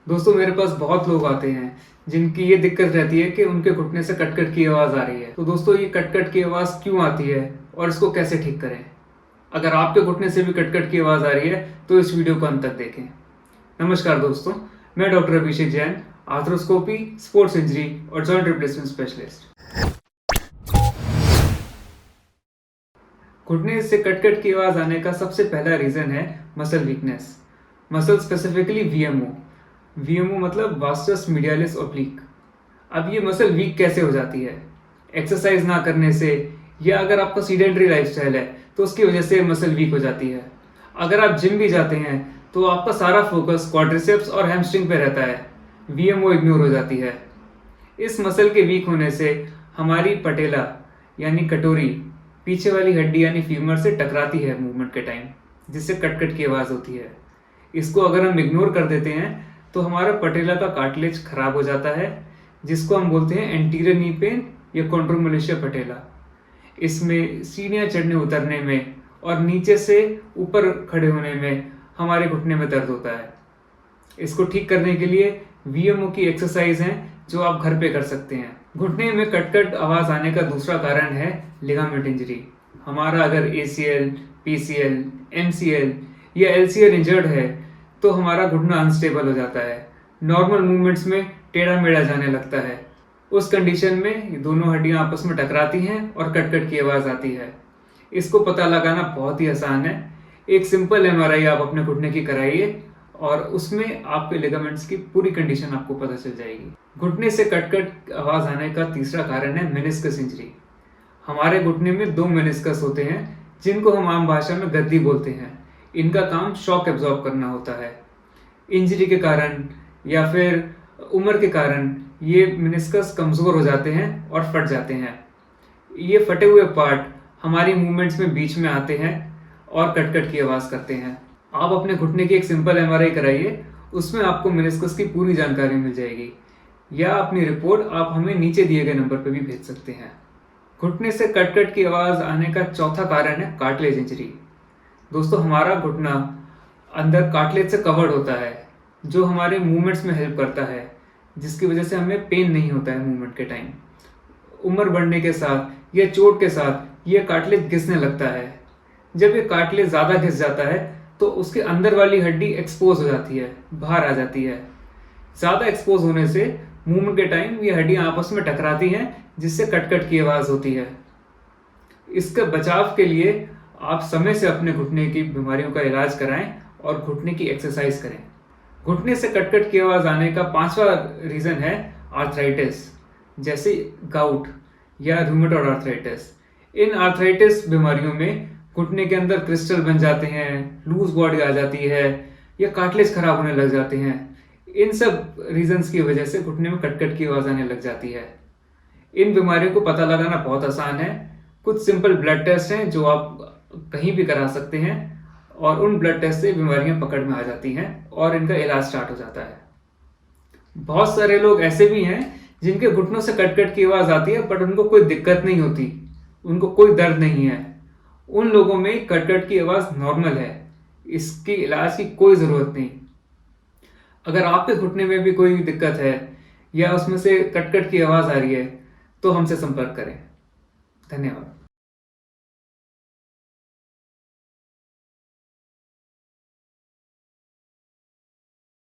दोस्तों मेरे पास बहुत लोग आते हैं जिनकी ये दिक्कत रहती है कि उनके घुटने से कट-कट की आवाज़ आ रही है। तो दोस्तों ये कट-कट की आवाज़ क्यों आती है और इसको कैसे ठीक करें? अगर आपके घुटने से भी कट-कट की आवाज़ आ रही है तो इस वीडियो को अंत तक देखें। नमस्कार दोस्तों, मैं डॉक्टर अभिषेक जैन, आर्थ्रोस्कोपी, स्पोर्ट्स इंजरी और जॉइंट रिप्लेसमेंट स्पेशलिस्ट। घुटने से कट-कट की आवाज़ आने का सबसे पहला रीज़न है muscle weakness, muscle specifically VMO. VMO मतलब वास्टस मीडियालिस ओब्लिक। अब ये मसल वीक कैसे हो जाती है? एक्सरसाइज ना करने से, या अगर आपका सीडेंटरी लाइफस्टाइल है तो उसकी वजह से मसल वीक हो जाती है। अगर आप जिम भी जाते हैं तो आपका सारा फोकस क्वाड्रिसेप्स और हैमस्ट्रिंग पे रहता है, वीएमओ इग्नोर हो जाती है। इस मसल के वीक होने से हमारी पटेला यानी कटोरी पीछे वाली हड्डी यानी फीमर से टकराती है मूवमेंट के टाइम, जिससे कट-कट की आवाज़ होती है। इसको अगर हम इग्नोर कर देते हैं तो हमारा पटेला का कार्टिलेज खराब हो जाता है, जिसको हम बोलते हैं एंटीरियर नी पेन या कॉन्ड्रोमलेशिया पटेला। इसमें सीढ़ियाँ चढ़ने उतरने में और नीचे से ऊपर खड़े होने में हमारे घुटने में दर्द होता है। इसको ठीक करने के लिए वीएमओ की एक्सरसाइज हैं जो आप घर पे कर सकते हैं। घुटने में कट-कट आवाज़ आने का दूसरा कारण है लिगामेंट इंजरी। हमारा अगर एसीएल, पीसीएल, एमसीएल या एलसीएल इंजर्ड है तो हमारा घुटना अनस्टेबल हो जाता है, नॉर्मल मूवमेंट्स में टेढ़ा मेढ़ा जाने लगता है। उस कंडीशन में ये दोनों हड्डियां आपस में टकराती हैं और कट-कट की आवाज़ आती है। इसको पता लगाना बहुत ही आसान है। एक सिंपल एमआरआई आप अपने घुटने की कराइए और उसमें आपके लिगामेंट्स की पूरी कंडीशन आपको पता चल जाएगी। घुटने से कट-कट आवाज़ आने का तीसरा कारण है मेनिस्कस इंजरी। हमारे घुटने में 2 मेनिस्कस होते हैं जिनको हम आम भाषा में गद्दी बोलते हैं। इनका काम शॉक एब्जॉर्ब करना होता है। इंजरी के कारण या फिर उम्र के कारण ये मेनिस्कस कमज़ोर हो जाते हैं और फट जाते हैं। ये फटे हुए पार्ट हमारी मूवमेंट्स में बीच में आते हैं और कट-कट की आवाज़ करते हैं। आप अपने घुटने की एक सिंपल एमआरआई कराइए, उसमें आपको मेनिस्कस की पूरी जानकारी मिल जाएगी, या अपनी रिपोर्ट आप हमें नीचे दिए गए नंबर पर भी भेज सकते हैं। घुटने से कट-कट की आवाज़ आने का चौथा कारण है कार्टिलेज इंजरी। दोस्तों हमारा घुटना अंदर कार्टिलेज से कवर्ड होता है जो हमारे मूवमेंट्स में हेल्प करता है, जिसकी वजह से हमें पेन नहीं होता है मूवमेंट के टाइम। उम्र बढ़ने के साथ या चोट के साथ ये कार्टिलेज घिसने लगता है। जब ये कार्टिलेज ज़्यादा घिस जाता है तो उसके अंदर वाली हड्डी एक्सपोज हो जाती है, बाहर आ जाती है। ज़्यादा एक्सपोज होने से मूवमेंट के टाइम ये हड्डियाँ आपस में टकराती हैं, जिससे कट-कट की आवाज़ होती है। इसके बचाव के लिए आप समय से अपने घुटने की बीमारियों का इलाज कराएं और घुटने की एक्सरसाइज करें। घुटने से कट-कट की आवाज़ आने का पांचवा रीज़न है आर्थराइटिस, जैसे गाउट या रूमेटॉइड आर्थराइटिस। इन आर्थराइटिस बीमारियों में घुटने के अंदर क्रिस्टल बन जाते हैं, लूज बॉडी आ जाती है या कार्टिलेज खराब होने लग जाते हैं। इन सब रीजंस की वजह से घुटने में कट-कट की आवाज़ आने लग जाती है। इन बीमारियों को पता लगाना बहुत आसान है। कुछ सिंपल ब्लड टेस्ट हैं जो आप कहीं भी करा सकते हैं और उन ब्लड टेस्ट से बीमारियां पकड़ में आ जाती हैं और इनका इलाज स्टार्ट हो जाता है। बहुत सारे लोग ऐसे भी हैं जिनके घुटनों से कट-कट की आवाज़ आती है बट उनको कोई दिक्कत नहीं होती, उनको कोई दर्द नहीं है। उन लोगों में कट-कट की आवाज़ नॉर्मल है, इसकी इलाज की कोई ज़रूरत नहीं। अगर आपके घुटने में भी कोई दिक्कत है या उसमें से कट-कट की आवाज़ आ रही है तो हमसे संपर्क करें। धन्यवाद।